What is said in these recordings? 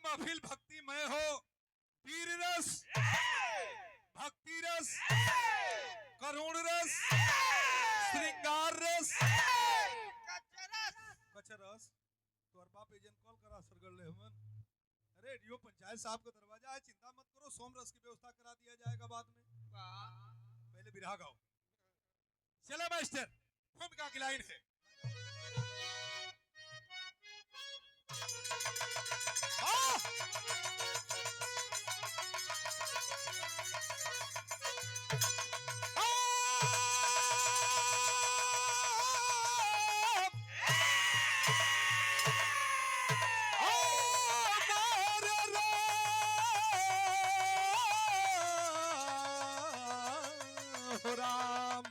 महफिल भक्तिमय हो, वीर रस, भक्ति रस, करुण रस, श्रृंगार रस, कचरस। तो बाप एजेंट कॉल करा सरगढ़ ले हमन। रेडियो पंचायत साहब का दरवाजा है, चिंता मत करो, सोम रस की व्यवस्था करा दिया जाएगा बाद में। पहले बिरहा गाओ। चला मास्टर, भूमिका की लाइन है। राम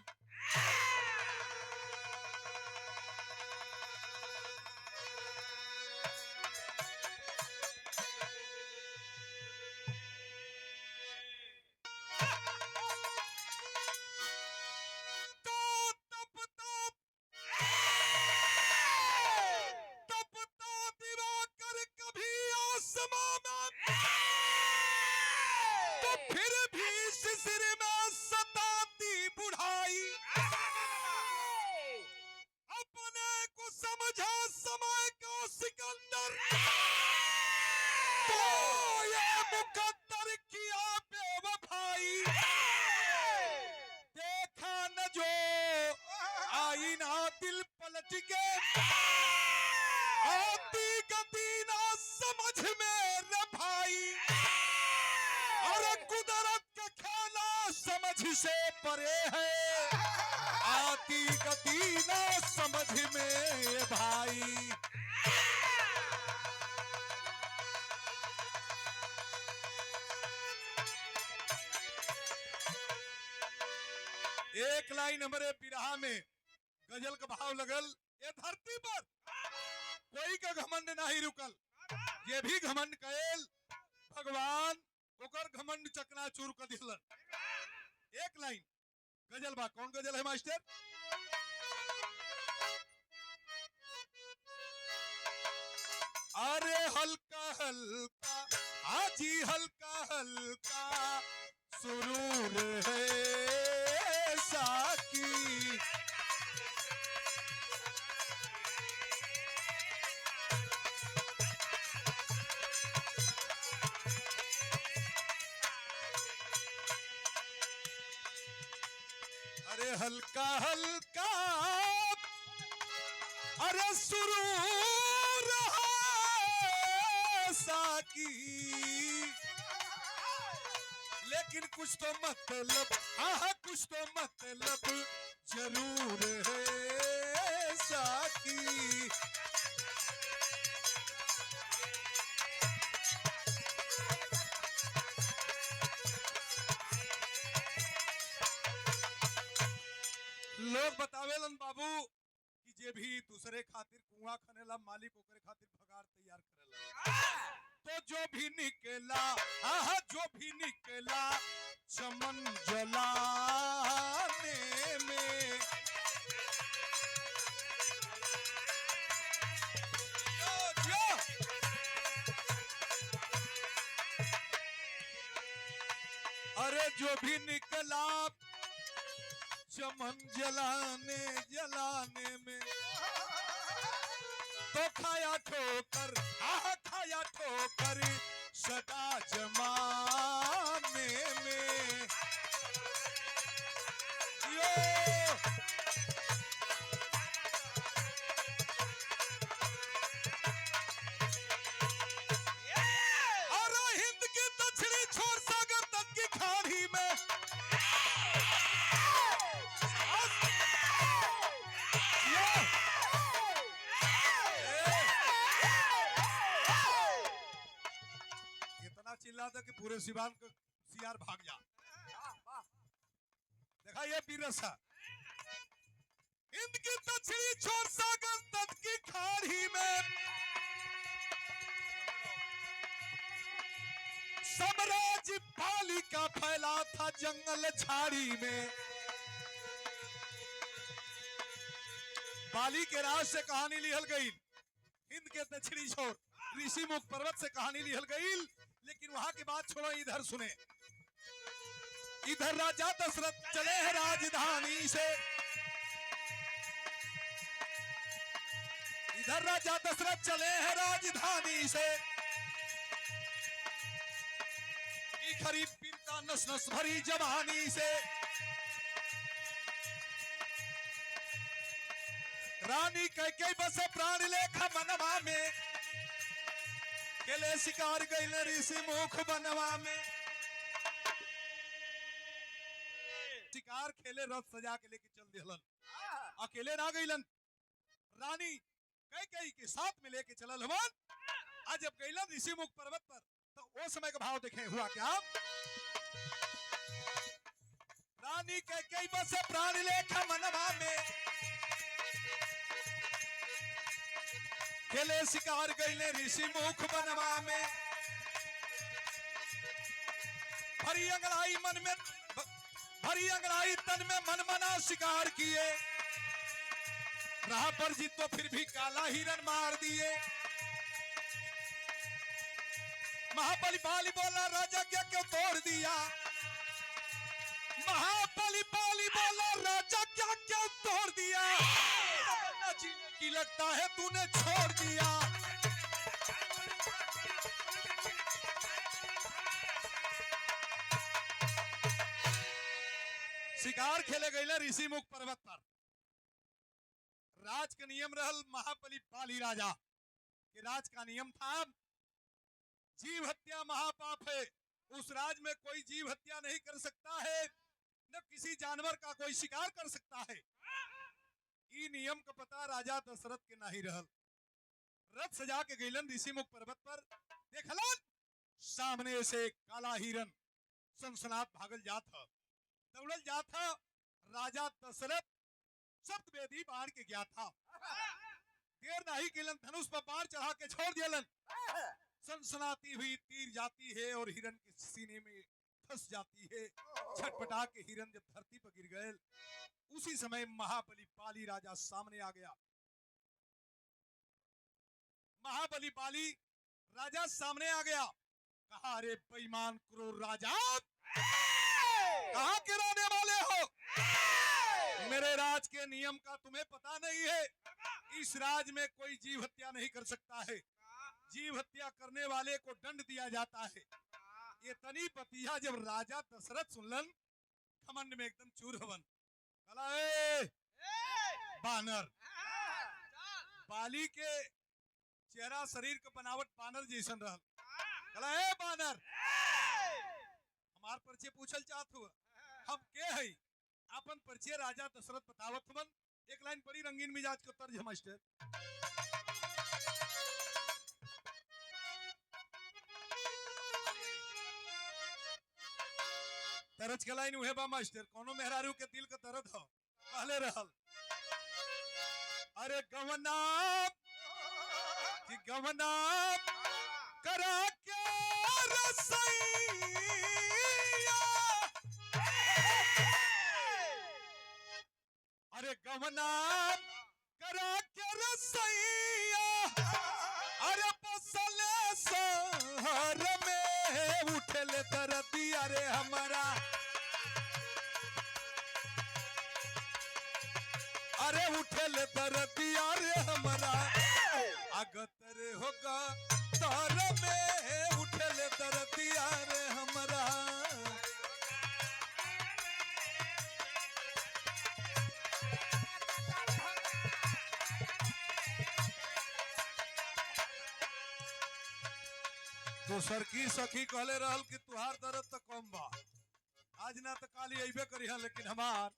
से परे है, आती गति ना समझ में भाई। एक लाइन हमारे बिरहा में गजल का भाव लगल। ये धरती पर कोई का घमंड नहीं रुकल, ये भी घमंड कैल भगवान ओकर घमंड चकनाचूर कर दिलन। एक लाइन गजल बा, कौन गजल है मास्टर? अरे हल्का हल्का, हाजी हल्का हल्का सुरूर है साकी। अरे हल्का हल्का, अरे सुरूर है साकी, लेकिन कुछ तो मतलब, हाँ कुछ तो मतलब जरूर है साकी। लोग बतावेलन बाबू कि जे भी दूसरे खातिर कुआं खनेला, मालिक ओकरे खातिर भगार तैयार करेला। तो जो भी निकला, हाँ जो भी निकला चमन जलाने में, अरे जो भी निकला चमन जलाने में, तो खाया ठोकर, खाया ठोकर सदा जमाने में। अरे हिंद की दक्षिणी छोर सागर तक की खाड़ी में, चिल्ला था कि पूरे सिवान को सियार भाग जा। देखा ये बीरसा हिंद की दक्षिणी छोर सागर तट की खाड़ी में, साम्राज्य पाली का फैला था जंगल झाड़ी में। बाली के राज से कहानी लिखल गई हिंद के दक्षिणी छोर, ऋषि मुख पर्वत से कहानी लिहल गई। लेकिन वहां की बात छोड़ो, इधर सुने। इधर राजा दशरथ चले हैं राजधानी से, इधर राजा दशरथ चले हैं राजधानी से। खरी पीरता नस नस भरी जवानी से, रानी कैकेयी बसे प्राण लेखा मनवा में, केले शिकार गइले ऋषि मुख बनवा में। शिकार खेले रथ सजा के लेके चल दिहलन, अकेले ना गइलन, रानी कैकेयी के साथ में लेके चलल हवन। आज जब गइलन ऋषि मुख पर्वत पर, तो वो समय का भाव देखें हुआ क्या। रानी कैकेयी बसे प्राण लेखा मनवा में, खेले शिकार गइले ऋषि मुख बनवा में। भरी अंगड़ाई मन में, भरी अंगड़ाई तन में मन मना शिकार किए। राह पर जीत तो फिर भी काला हिरन मार दिए। महाबली बाली बोला राजा क्या क्यों तोड़ दिया, महाबली बाली बोला राजा क्या क्यों तोड़ दिया। की लगता है तूने छोड़ दिया। शिकार खेले गए ऋषि मुख पर्वत पर। राज का नियम रहल महाबली बाली राजा के राज का नियम था, जीव हत्या महापाप है। उस राज में कोई जीव हत्या नहीं कर सकता है, न किसी जानवर का कोई शिकार कर सकता है। ई नियम का पता राजा दशरथ के नहीं रहल। रथ सजा के गइलन ऋषि मुख पर्वत पर, देखलन सामने से काला हिरन सनसनात भागल जात था, दौड़ल जात था। राजा दशरथ सप्तवेदी बाण के गया था, देर नहीं किलन, धनुष पर बाण चढ़ा के छोड़ दियलन। सनसनाती हुई तीर जाती है और हिरन के सीने में फंस जाती है। छटपटा के हिरन जब धरती पर गिर गए, उसी समय महाबली बाली राजा सामने आ गया। महाबली बाली राजा सामने आ गया, कहा अरे बेईमान क्रूर राजा, कहां के रहने वाले हो? मेरे राज के नियम का तुम्हें पता नहीं है। इस राज में कोई जीव हत्या नहीं कर सकता है, जीव हत्या करने वाले को दंड दिया जाता है। ये तनी पतिया जब राजा दशरथ सुनलन, घमंड में एकदम चूर हवन। बानर, बाली के चेहरा शरीर का बनावट बानर जैसन रहल। कला ए बानर, हमार परिचय पूछल चाहत हुआ, हम के हई? अपन परिचय राजा दशरथ बतावत हवन। एक लाइन पढ़ी रंगीन मिजाज को तर्ज मास्टर। तरज के लाइन उहे बा मास्टर, कोनो मेहरारू के दिल का दर्द हो कहले रहल। अरे गवना कि गवना करा के रसैया, अरे गवना करा के रसैया, अरे बसले शहर में उठले दर्दी। अरे हमारा, अरे उठले दर्दी। अरे हमारा अगतर होगा तार में उठले दर्दी। अरे हमारा दोसर की सखी कहले रहल कि तुहार दर्द तो कम बा, आज ना तो काली अइबे करी है, लेकिन हमार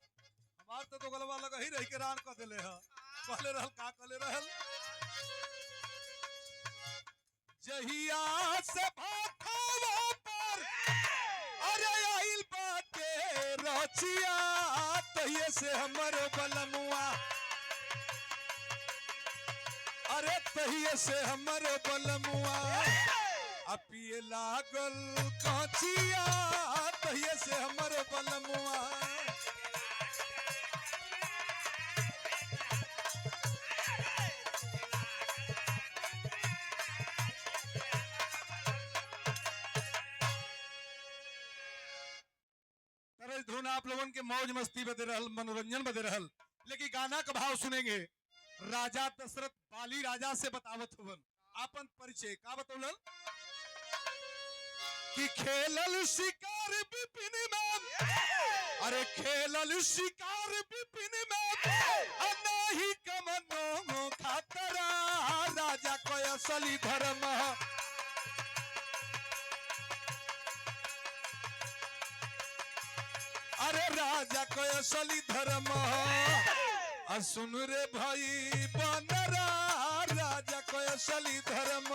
तो गलवा लगा ही रही के रान कह दिले है। कहले रहल का कहले रहल, जहिया से भाखवा पर अरे आइल बाटे रचिया, तहिए से हमर बलमुआ, अरे तहिए से हमर बलमुआ पिए लागल काचिया, तहिए से हमर बलमुआ। ये धुन आप लोगन के मौज मस्ती बदे रहल, मनोरंजन बदे रहल, लेकिन गाना का भाव सुनेंगे। राजा दशरथ बाली राजा से बतावत हुवन आपन परिचय का बतौलन कि खेलल शिकार विपिन में, अरे खेलल शिकार विपिन में अनाही कमनो खातरा राजा को असली धर्म। अरे राजा को असली धर्म सुन रे भाई बनरा राजा को असली धर्म।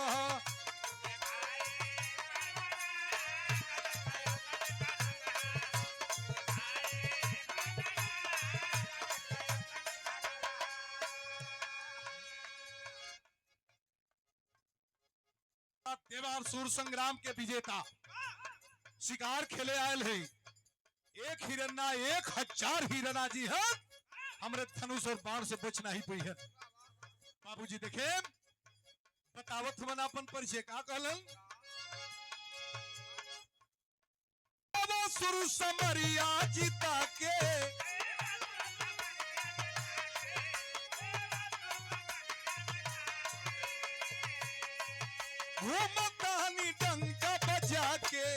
देवार सूर संग्राम के विजेता शिकार खेले आयल है। एक हिरना 1000 हिरना जी है हमरे धनुष और बाण से बचना ही पई है। बाबूजी देखे बतावत मन अपन परिचय का कहलन सुर समरिया जीता के घूमतानी डंका बजा के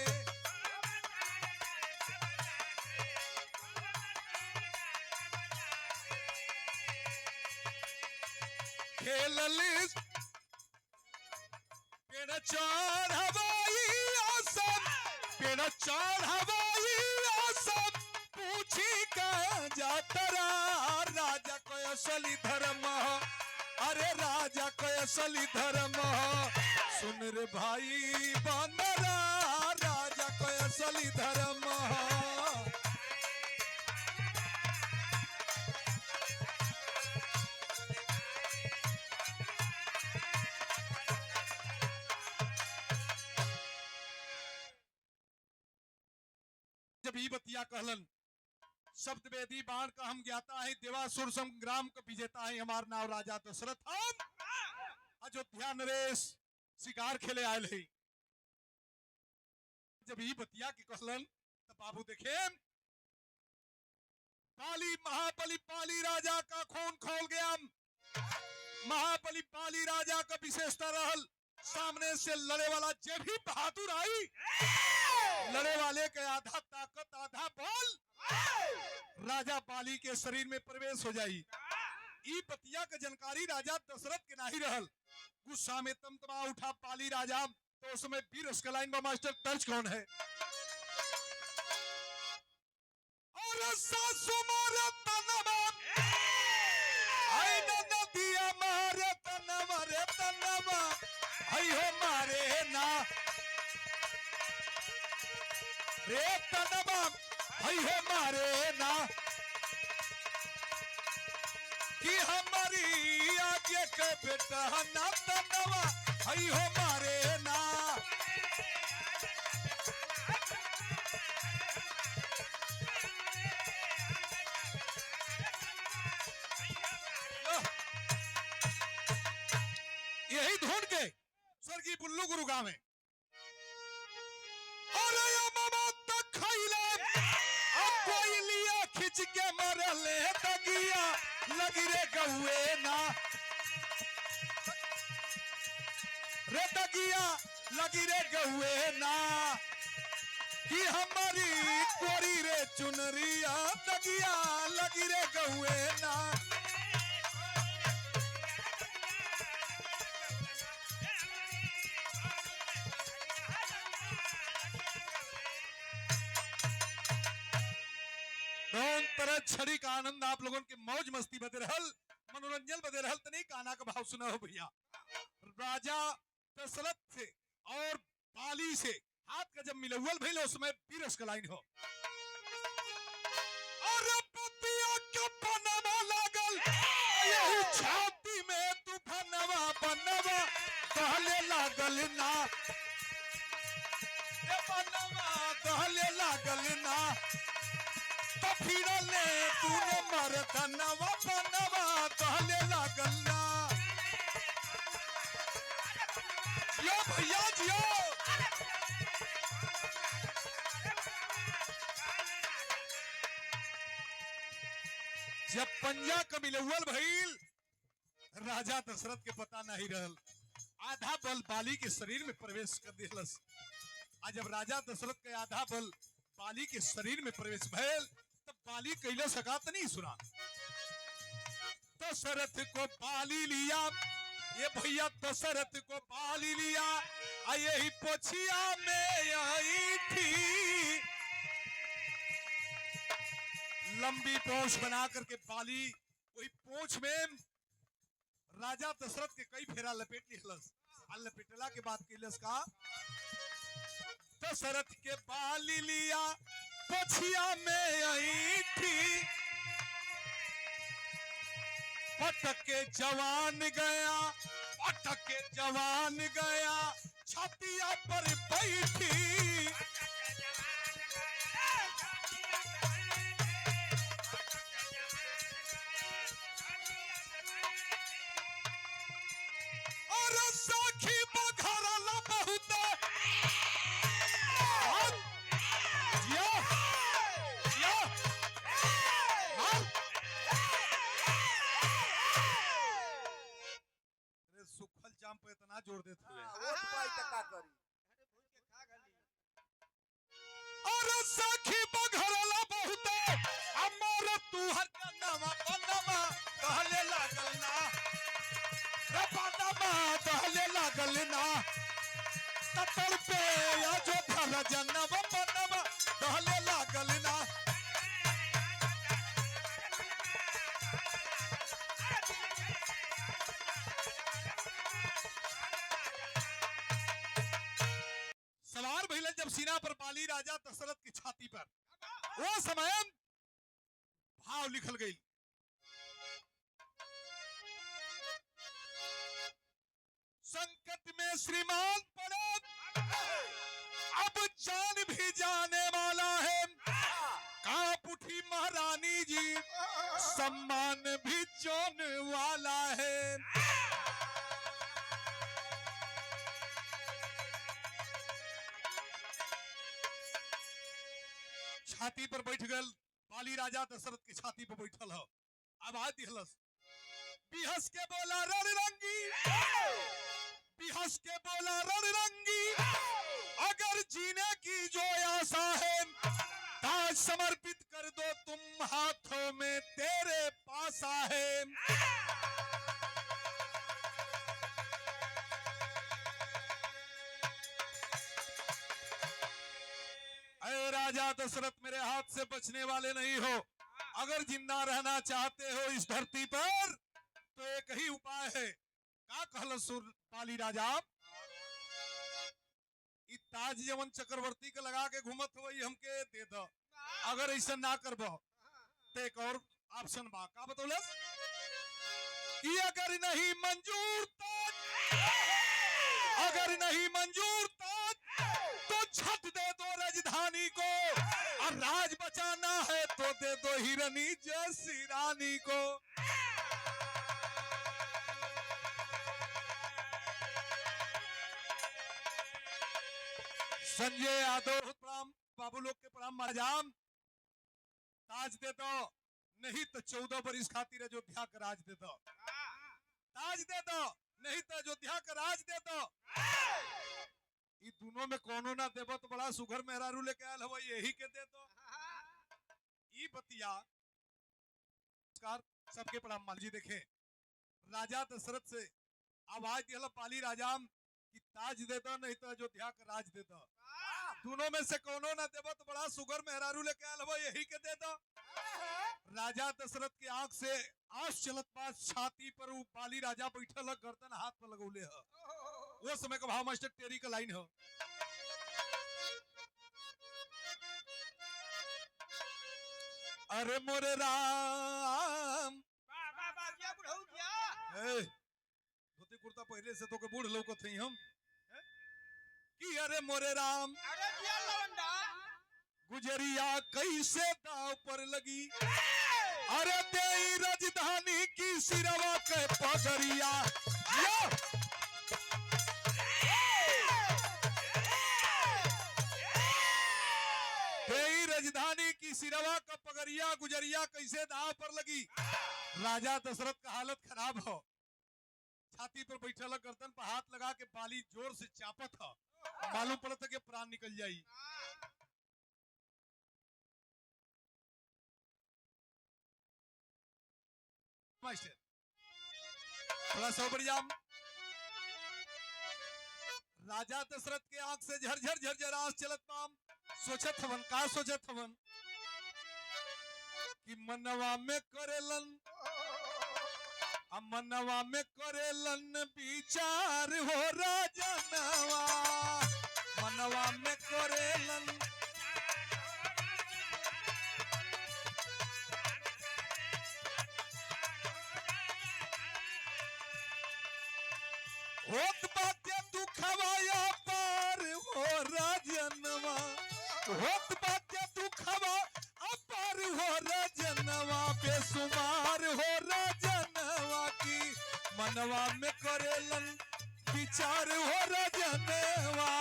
खेललिस पेड़ चढ़ हवाई आसम, पेड़ चढ़ हवाई आसम पूछी का जातरा राजा को असली धर्म। अरे राजा को असली धर्म सुन रे भाई बनरा राजा को असली धर्म। जब ई बतिया कहलन शब्द वेदी बाण का हम ज्ञाता है, देवासुर संग्राम का विजेता है, हमार नाम राजा दशरथ हम अयोध्या नरेश शिकार खेले आयल है। जब ई बतिया के कहलन तो बाबू देखे पाली महाबली पाली राजा का खून खोल गया। महाबली पाली राजा का विशेषता रहल सामने से लड़े वाला जे भी बहादुर आई लड़े वाले के आधा ताकत आधा बल राजा पाली के शरीर में प्रवेश हो जाई। ई बतिया के जानकारी राजा दशरथ के नहीं रहल। गुस्सा में तमतमा उठा पाली राजा तो उस समय वीर उसका लाइन में मास्टर तर्ज कौन है और सासु मारे तनवा आई नदिया मारे तनवा रे तनवा आई हो मारे ना रे तनवा आई हो मारे ना कि हमारी आगे के बेटा ना तनवा आई हो मारे ना। यही ढूंढ के स्वर्गीय बुल्लू गुरु गाँव में कोई लिया खिंच के मरले तगिया लगी रे गहुए ना रे तगिया लगी रे गहुए ना कि हमारी कोरी रे चुनरिया तगिया लगी रे गहुए ना। तरह छड़ी का आनंद आप लोगों के मौज मस्ती बदे रहल, मनोरंजन बदे रहल। तनी गाना का भाव सुना हो भैया। राजा दशरथ से और पाली से हाथ का जब मिलवल भइल उसमें वीरस का लाइन हो अरे पतिया के पनवा लागल यही छाती में तूफानवा बनवा कहले लागल ना ए बनवा कहले लागल ना तो फिरले तूने मरदनवा बनवा कहले लागल ना। यो भैया जियो जब पंजा क मिलौल भइल राजा दशरथ के पता नहीं रहल, आधा बल बाली के शरीर में प्रवेश कर दिलस। आज जब राजा दशरथ के आधा बल बाली के शरीर में प्रवेश भइल तब बाली कैले सकात नहीं सुना। दशरथ को बाली लिया, ये भैया दशरथ को बाली लिया, यही पोछिया में आई थी। लंबी पोंछ बना करके बाली वही पोंछ में राजा दशरथ के कई फेरा लपेट लिहलस। लपेटला के बाद कैलस का, दशरथ के बाली लिया पोछिया में आई थी, पटक के जवान गया, पटक के जवान गया, छातिया पर बैठी। और साखी बघरला बहुत सुखल जाम पे इतना जोर देते हुए और साखी बघरला बहुत अमर तू हर जन्मा बनमा कहले लागल ना, रे बनमा कहले लागल ना, ततर पे या जो धर जन्मा बनमा कहले लागल ना। सवार भइलन जब सीना पर बाली राजा दशरथ की छाती पर, वो समय भाव लिखल गई। संकट में श्रीमान पड़े, अब जान भी जाने वाला है, कांप उठी महारानी जी, सम्मान भी जोने वाला है। छाती पर बैठ गल बाली राजा दशरथ की छाती पर बैठल हो। आवाज दिहलस, बिहस के बोला रणरंगी, बिहस के बोला रणरंगी, अगर जीने की जो आशा है, ताज समर्पित कर दो तुम हाथों में तेरे पासा है। राजा दशरथ मेरे हाथ से बचने वाले नहीं हो, अगर जिंदा रहना चाहते हो इस धरती पर तो एक ही उपाय है। का कहल सुर बाली राजा, ताज जवन चक्रवर्ती के लगा के घूमत हो हमके दे दो, अगर ऐसा ना करबो तो एक और ऑप्शन बा। का बतौलस कि अगर नहीं मंजूर ताज, अगर नहीं मंजूर ताज तो छत दे दो राजधानी को, और राज बचाना है तो दे दो हिरनी जैसी रानी को। संजय यादव प्रणाम, बाबू लोग के प्रणाम। महाराजाम ताज दे दो, नहीं तो 14 बरिस खातिर अयोध्या का राज दे दो। ताज दे दो, नहीं तो अयोध्या का राज दे दो। ये दोनों में कोनो ना देबो तो बड़ा सुघर मेहरारू लेके आयल हो, यही के दे दो। ई बतिया सबके प्रणाम। मान जी देखे राजा दशरथ से आवाज दिया बाली राजाम कि ताज दे दो, नहीं तो अयोध्या का राज दे दो। दोनों में से कोनो ना देबो तो बड़ा सुगर मेहरारू लेके आयल हो, यही के दे दो। राजा दशरथ की आंख से आंस चलत पास, छाती पर वो बाली राजा बैठल, गर्दन हाथ पर लगौले है। वो समय का भाव मास्टर टेरी का लाइन हो, अरे मोरे राम धोती कुर्ता पहले से तो के बूढ़ लौकत हई हम कि अरे मोरे राम गुजरिया कैसे दाव पर लगी, अरे देई राजधानी की सिरवा के पगरिया। देई राजधानी की सिरवा का पगरिया नगरिया गुजरिया कैसे दाव पर लगी। राजा दशरथ का हालत खराब हो, छाती पर बैठल गर्दन पर हाथ लगा के बाली जोर से चापत है, मालूम पड़ता कि प्राण निकल जाई। थोड़ा सा बढ़िया। राजा दशरथ के आंख से झरझर झरझर आंस चलत पाम। सोचत हवन का सोचत हवन कि मनवा में करेलन, मनवा में करेलन विचार हो राजनवा, मनवा में करेलन होत बाटे दुखवाया पार हो राजनवा, होत बाटे दुखवा अपार हो राजनवा, बेसुमार हो राजनवा की मनवा में करेलन विचार हो राजनवा।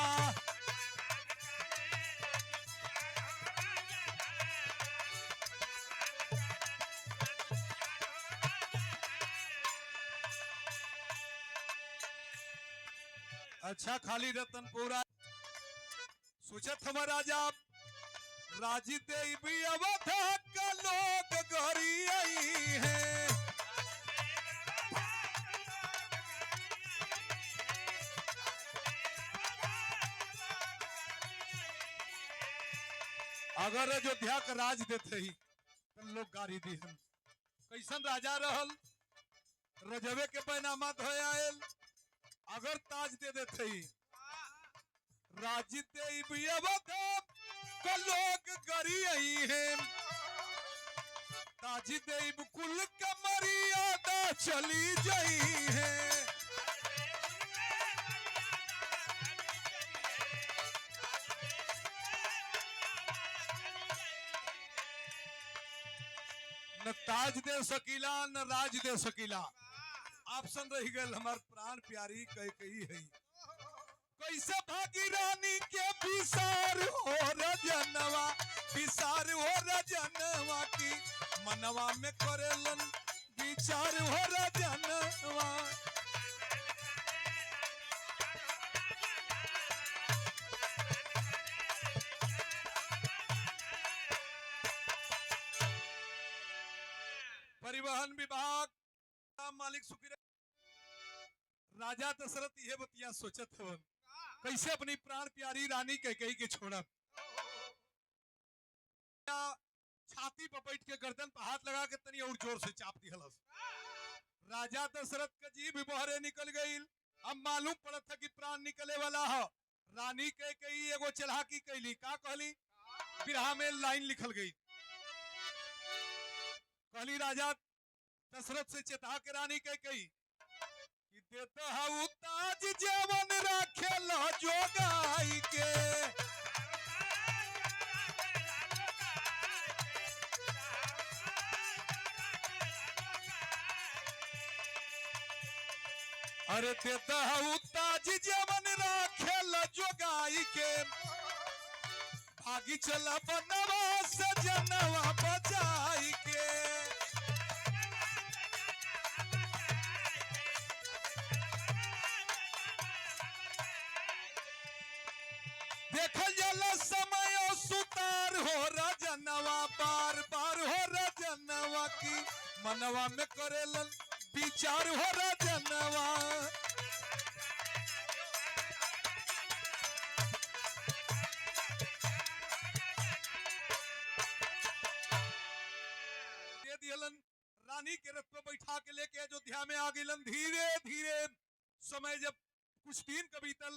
अच्छा खाली रतनपुरा सोचत हमारा राजा राजी देवी अवधा का लोग गरी आई है, अगर अयोध्या का राज देते ही तो लोग गाड़ी दी हम। कैसन राजा रहल, रजवे के पैनामा धोए आयल, अगर ताज दे देते ही राजी देवी अवधा का लोग गरी आई है, ताजी देव कुल का मर्यादा चली जाई है। न ताज दे सकीला न राज दे सकीला, ऑप्शन रह गए हमार प्राण प्यारी कैकेयी है। कैसे भागी रानी के विसार हो रजनवा, विसार हो रजनवा की मनवा में करेलन विचार हो रजनवा। परिवहन विभाग मालिक सुखी राजा दशरथ यह बतिया सोचत हवन कैसे अपनी प्राण प्यारी रानी कैकेयी के छोड़ब। छाती पर बैठ के गर्दन पर हाथ लगा के तनी और जोर से चाप दिहलस। राजा दशरथ का जीभ बहरे निकल गई। अब मालूम पड़त था कि प्राण निकले वाला है। रानी कैकेयी एगो चलाकी कैली, का कहली, बिरहा में लाइन लिखल गई, कहली राजा दशरथ से चेता के रानी कैकेयी कि देता हूँ ताज जेवन राखेला जोगाई के, अरे देता हूँ ताज जेवन राखेला जोगाई के, भागी चला बनवा सजनवा बजाई के। देखल जाला समय सुतार हो रजनवा, बार बार हो रजनवा की मनवा में करेलन विचार हो रजनवा। दे दियलन रानी के रथ पर बैठा के लेके अयोध्या में आ गइलन। धीरे धीरे समय जब कुछ दिन का बीतल,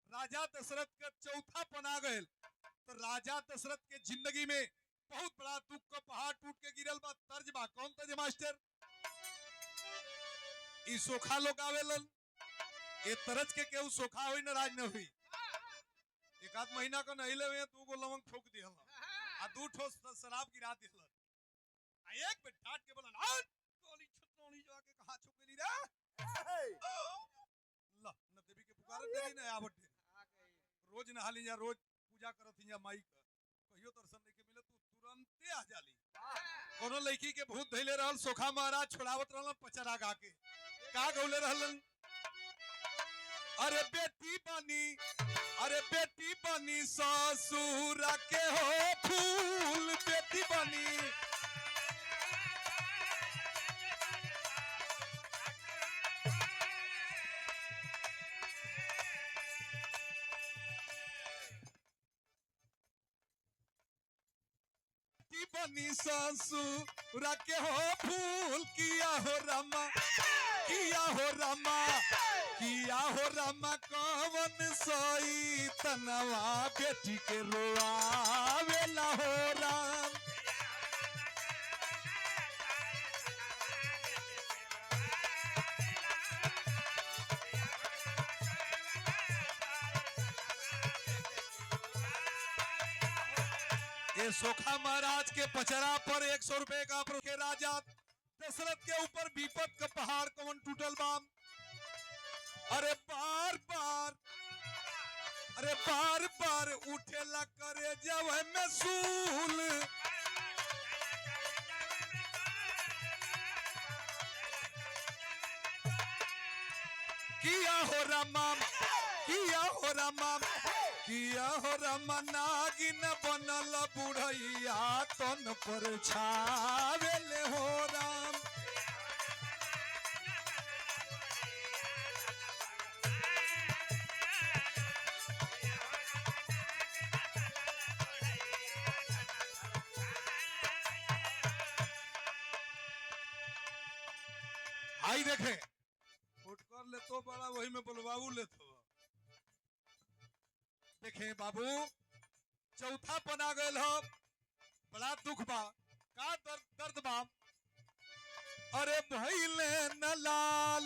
राजा दशरथ का चौथा पन आ गए, तो राजा दशरथ के जिंदगी में बहुत बड़ा दुख का पहाड़ टूट के गिरल बा। तर्ज बा, कौन तर्ज मास्टर? ई सोखा लोग आवेलन, ए तरज के केहू सोखा हुई नाराज न हुई। एक आध महीना का नहीं ले हुए, 2 गो लवंग ठोक दिहल आ 2 ठो शराब गिरा दिहल आ एक पे डांट के बोलन आ गोली छतौनी जाके कहां छुपेली रे ला न देवी के पुकारत देरी न आवत रोज नहाली जा, रोज पूजा करत जा माई का, कहियो दर्शन नहीं के मिले, तू तुरंते आ जाली। कोनो लड़की के भूत धैले रहल, सोखा महाराज छोड़ावत रहलन पचरा गा के। का गौले रहलन? अरे बेटी बनी ससुर के हो फूल, बेटी बनी बनी ससुर के हो फूल, किया हो रामा कवन सोई तनवा बेटी के रोआवेला हो राम। ये सोखा महाराज के पचरा पर 100 रुपए का के राजा दशरथ के ऊपर विपद का पहाड़ कौन टूटल बाम। अरे बार उठेला करे जब में सूल, किया हो रामा नागिन बनल बुढ़ैया तन पर छावेले हो राम। आई देखे फुटकर ले तो बड़ा वही में बोलबाबू ले तो देखे बाबू चौथा पना गए हो, बड़ा दुख बा, का दर्द बा। अरे भइले न लाल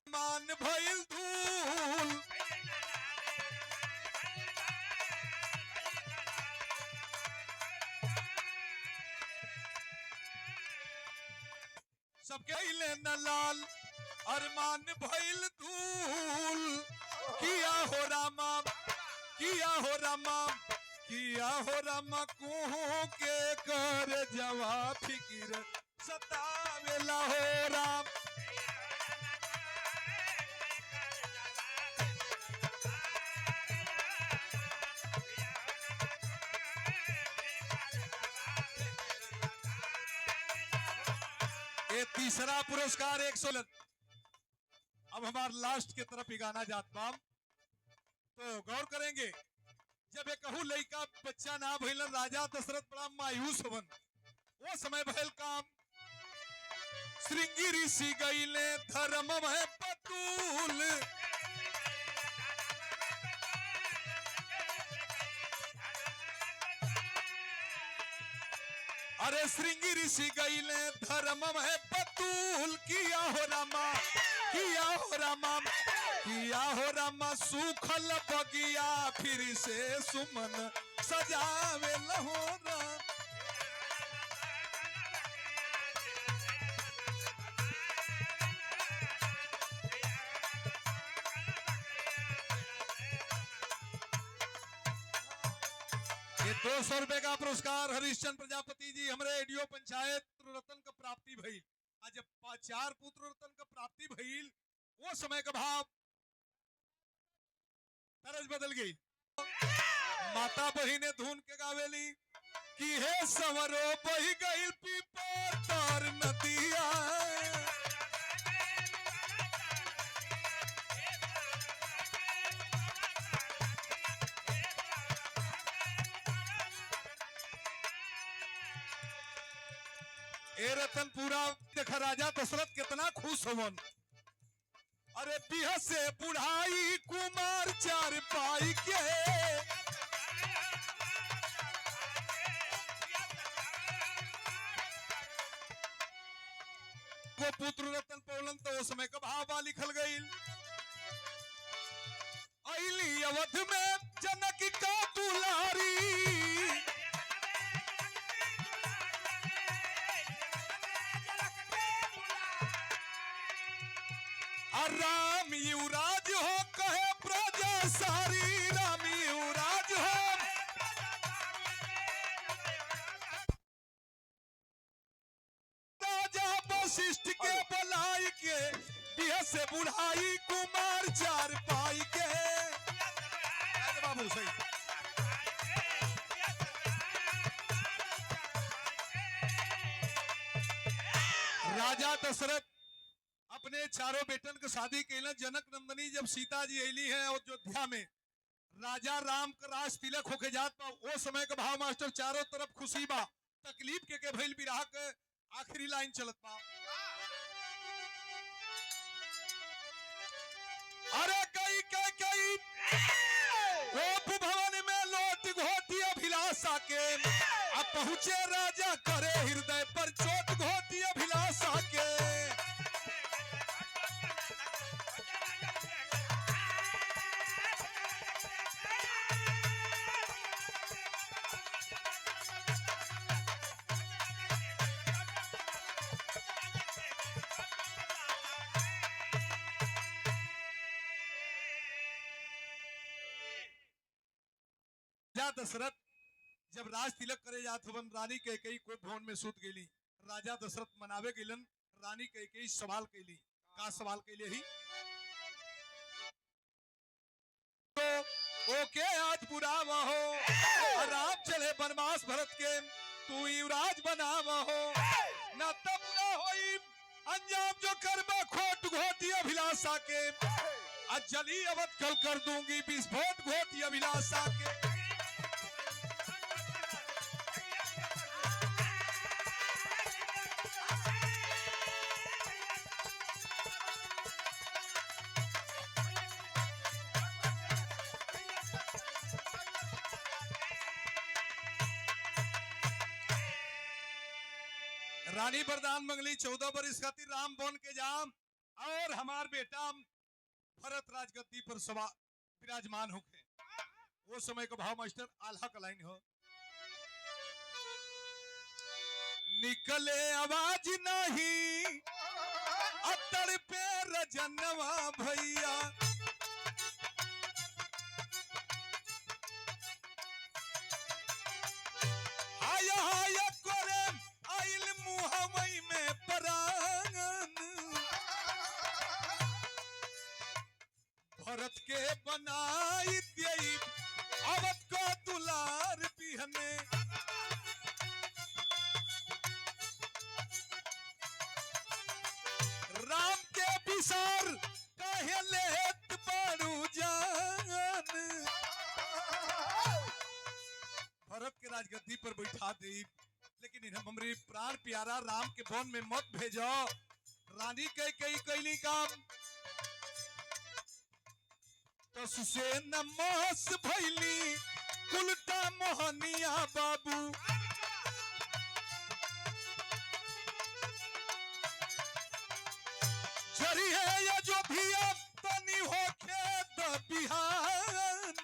मान भइल धूल, सबके भइले न लाल अरमान भइल धूल, किया हो रामा कुहू के कर जवा फिकिर सतावेला हो राम। ये तीसरा पुरस्कार 100। अब हमार लास्ट के तरफ ही गाना जात बाम, तो गौर करेंगे। जब एक कहू लड़का बच्चा ना भइलन, राजा दशरथ बड़ा मायूस होवन। वो समय भइल काम, श्रृंगी ऋषि गईले धर्म में पतूल, अरे श्रृंगी ऋषि गईले धर्म में पतूल, किया हो रामा सूखल बगिया फिर से सुमन सजावे लहो राम। ये 200 रुपए का पुरस्कार हरिश्चंद्र प्रजापति जी हमारे एडीओ पंचायत रतन का प्राप्ति भइल। आज जब 4 पुत्र रतन का प्राप्ति भइल, वो समय का भाव तरज बदल गई। माता बहिने धुन के गावेली कि हे सवरो बही गई पीपर तार नदिया, ए रतन पूरा देखा राजा दशरथ कितना खुश होवन। अरे बिह से बुढ़ाई कुमार चार पाई के, वो पुत्र रतन पौलन तो उस समय का भावा लिखल गई। अली अवध में जनक का दुलारी, राम युवराज हो कहे प्रजा सारी, राम युवराज हो बुढ़ाई कुमार चार पाई के बाबू सही। राजा दशरथ अपने चारों बेटन के शादी कैलन। जनक नंदनी जब सीता जी अली है अयोध्या में, राजा राम का राज तिलक होके जात बा। वो समय के भाव मास्टर चारों तरफ खुशी बा, तकलीफ के भइल बिरहा के आखिरी लाइन चलत बा। अरे कई गोप भवन में लोट घोटी अभिलाषा के, अब पहुंचे राजा करे हृदय पर चोट घोटी अभिलाषा के। दशरथ जब राज तिलक करे जात हवन, रानी कैकेयी को भवन में सूत गेली। राजा दशरथ मनावे गेलन, रानी कैकेयी सवाल कैली। का सवाल कैले ही? तो ओके आज बुरावा हो, राम चले बनवास भरत के, तू युवराज बनावा हो, ना तब ना होई अंजाम जो करबा खोट घोटी अभिलाषा के। आज जली अवध कल कर दूंगी विस्फोट घोटी अभिलाषा के। रानी वरदान मंगली 14 बरिस खातिर राम बन के जाम और हमार बेटा भरत राजगद्दी पर सवा विराजमान होके। वो समय का भाव मास्टर आल्हा का लाइन हो। निकले आवाज नहीं अतड़ पे रजनवा भैया, हाया हाया करे आइल मुहवई में परांगन। भरत के बनाई देई अवध को दुलार बिहने। राम के विसार काहे लेत बारू जान। भरत के राजगद्दी पर बैठा दी, लेकिन हमरे प्राण प्यारा राम के वन में मत भेजो। रानी कैकेयी कैली काम तो से नमस भैली उल्टा मोहनिया बाबू। जरी है ये जो भी तनी हो खेत बिहान।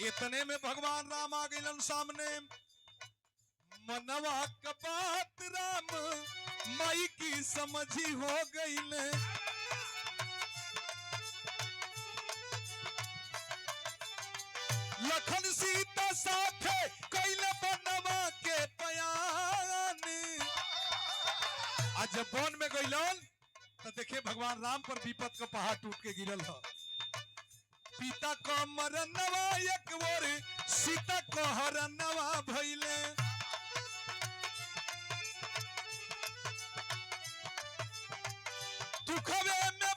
इतने में भगवान राम आ गए सामने। मनवा का बात राम माई की समझी हो गई। लखन सीता साथे कैले बनवा के बयान। आज जब वन में गइलन तो देखे भगवान राम पर विपत का पहाड़ टूट के गिरल है। पिता को मरनवा एक और सीता को हरनवा भइले। दुखरे में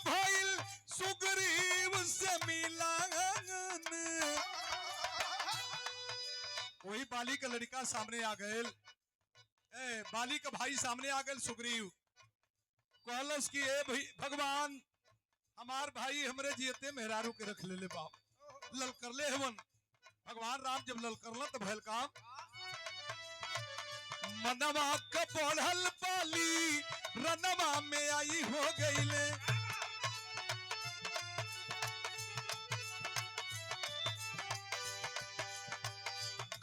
भइल सुग्रीव से मिलन। वही बाली का लड़का सामने आ गए, बाली का भाई सामने आ गए सुग्रीव। कहलस कि ए भगवान हमार भाई हमरे जियते मेहरारू के रख ले बाप ललकर ले हवन। भगवान राम जब ललकरल तो भयल काम मनवा का बढ़ल बाली रनवा में आई हो गईले।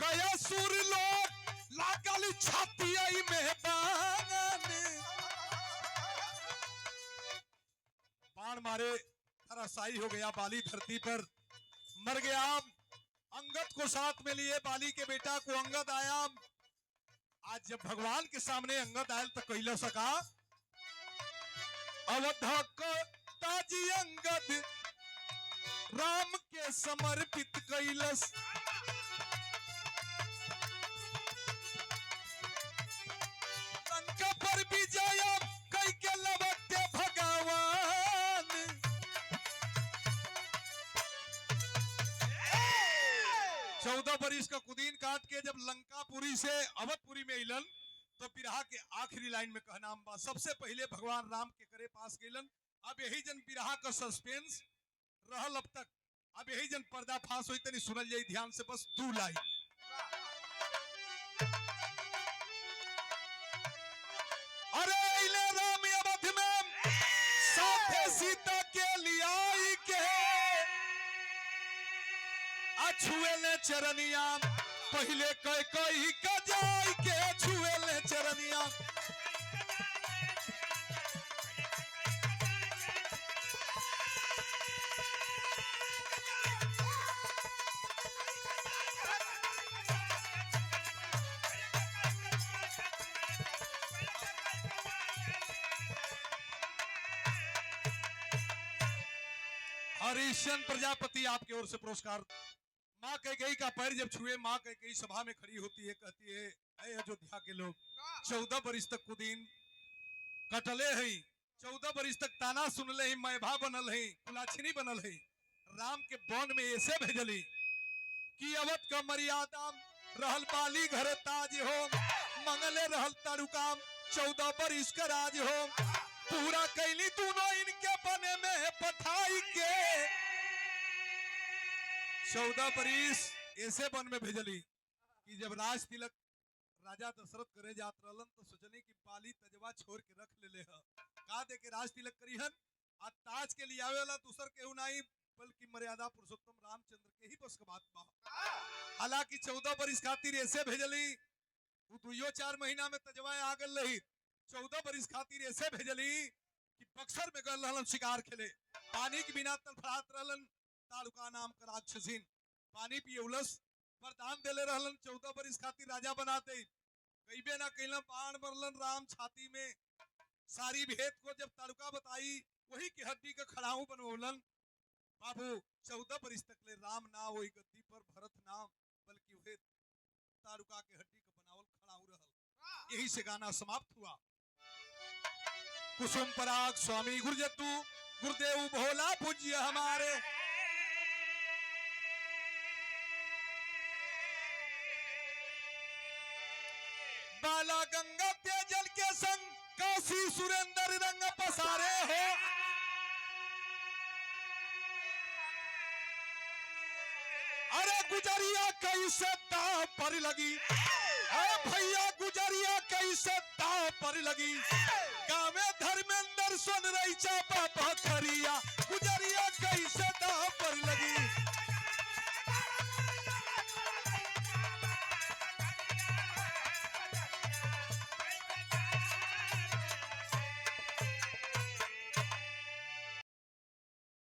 गया सुर लोग लागल छाती आई में बाण मारे धराशायी हो गया। बाली धरती पर मर गया। अंगद को साथ में लिए, बाली के बेटा को अंगद आया। आज जब भगवान के सामने अंगद आयल तो कैला सका अवध को ताजी अंगद राम के समर्पित कैलस। लंका पर विजय कई के लवटे भगवान। 14 बरिस का कुदीन काट के जब लंकापुरी से अवधपुरी में इलन तो बिरहा के आखिरी लाइन में कहना बा सबसे पहले भगवान राम के करे पास गेलन। अब यही जन बिरहा का सस्पेंस रहल अब तक। अब यही जन पर्दा फांस हुई तनी सुनल जाई ध्यान से बस 2 लाइन। अरे इले राम अवध में साथे सीता के लियाई के छुएले चरनिया पहले कई कई का जाई के छुएले चरनिया। हरिश्चंद्र प्रजापति आपकी ओर से पुरस्कार। माँ कैकेयी का पैर जब छुए माँ कैकेयी सभा में खड़ी होती है, कहती है ऐ अयोध्या के लोग 14 बरिस तक कुदीन कटले हैं, 14 बरिस तक ताना सुनले हैं, मैभा बनल है, कुलाछिनी बनल है। राम के वन में ऐसे भेजली कि अवध का मर्यादा रहल बाली घर ताज हो, मंगले रहल तारुकाम 14 बरिस का राज हो। पूरा कैली दोनों इनके बने में पठाई के 14 बरिस ऐसे वन में भेजली कि जब राज तिलक राजा दशरथ करे जात रहलन तो सोचनी कि बाली तजवा छोड़ के रख ले का दे के राज तिलक करीहन। आज ताज के लिए आवे वाला दूसर केहू नहीं बल्कि मर्यादा पुरुषोत्तम रामचंद्र के ही बस का बात बा। हालांकि 14 बरिस खातिर ऐसे भेजली वो 2-4 महीना में तजवा आ गल रही। 14 बरिस खातिर ऐसे भेजली कि बक्सर में गल रहलन शिकार खेले, पानी के बिना तड़फड़ात रहलन। तालुका नाम का राक्षसीन पानी पियौलस वरदान देले रहलन 14 बरिस खातिर राजा बना दे। कईबे ना कैलन बाण मरलन राम छाती में। सारी भेद को जब तालुका बताई वही की हड्डी का खड़ाऊ बनवलन। बाबू 14 बरिस तक ले राम ना वही गद्दी पर भरत नाम बल्कि वही तालुका के हड्डी का बनावल खड़ाऊ रहल। यही से गाना समाप्त हुआ। कुसुम पराग स्वामी गुरुजतु गुरुदेव भोला पूज्य हमारे। बाला गंगा तेजल के संग काशी सुरेंद्र रंग पसारे हो। अरे गुजरिया कैसे दाव पर लगी, भैया गुजरिया कैसे दाव पर लगी। गाँव में धर्मेंद्र सुन रही चापा पखरिया गुजर